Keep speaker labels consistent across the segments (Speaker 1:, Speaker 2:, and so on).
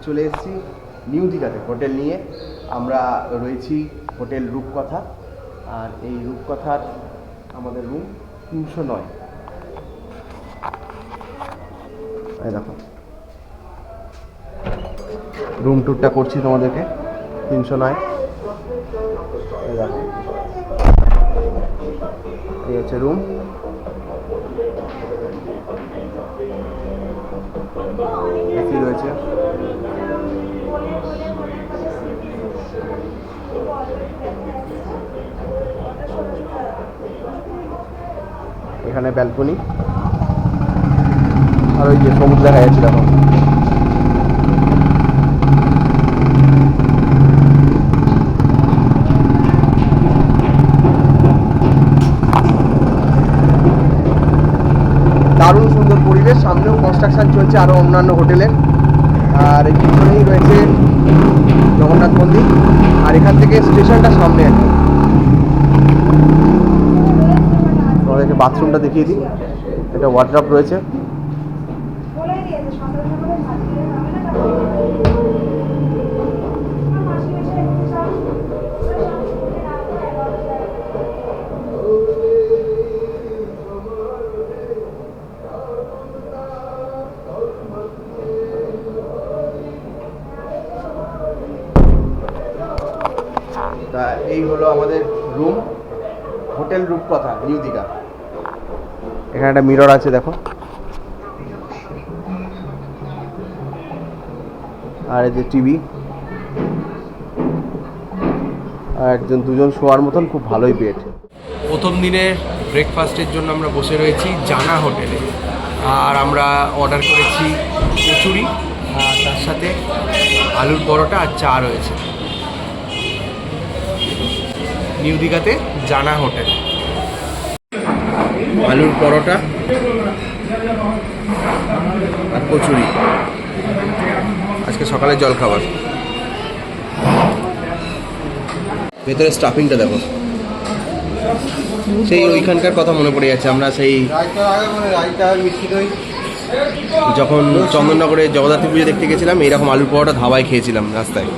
Speaker 1: চলে এসেছি নিউ দীঘাতে হোটেল নিয়ে। আমরা রয়েছি হোটেল রূপকথা, আর এই রূপকথার আমাদের রুম 309। এই দেখো রুম ট্যুরটা করছি তোমাদেরকে। 309 এই দেখো, এই হচ্ছে রুম। এসি রয়েছে, এখানে ব্যালকনি, আর ওই যে সমুদ্র দেখা যাচ্ছে দেখো। দারুণ সুন্দর পরিবেশ, সামনেও কনস্ট্রাকশন চলছে আরও অন্যান্য হোটেলের। আর এই পিছনেই রয়েছে জগন্নাথ মন্দির, আর এখান থেকে স্টেশনটা সামনে আছে। তোমাদেরকে বাথরুমটা দেখিয়ে দিই, এটা ওয়ার্ড্রপ রয়েছে। তা এই হলো আমাদের রুম, হোটেল রূপকথা নিউ দীঘা। এখানে একটা মিরর আছে দেখো, আর এই যে টিভি, আর দুজন শোয়ার মতন খুব ভালোই বেড। প্রথম দিনের ব্রেকফাস্টের জন্য আমরা বসে রয়েছি জানা হোটেলে, আর আমরা অর্ডার করেছি কচুরি, আর তার সাথে আলুর পরোটা আর চা রয়েছে। নিউ দীঘাতে জানা হোটেল। আলুর পরোটা আর কচুরি আজকে সকালে জল খাবার। ভেতরে স্টাফিংটা দেখো, সেই ওইখানকার কথা মনে পড়ে যাচ্ছে। আমরা সেই যখন চন্দননগরে জগদ্ধাত্রী পুজো দেখতে গেছিলাম, এইরকম আলুর পরোটা ধাবায় খেয়েছিলাম রাস্তায়।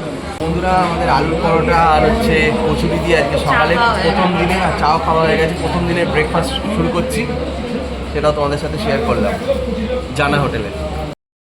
Speaker 1: বন্ধুরা, আমাদের আলুর পরোটা আর হচ্ছে কচুরি দিয়ে আজকে সকালে প্রথম দিনে, আর চাও খাওয়া হয়ে গেছে। প্রথম দিনে ব্রেকফাস্ট শুরু করছি, সেটাও তোমাদের সাথে শেয়ার করলাম জানা হোটেলে।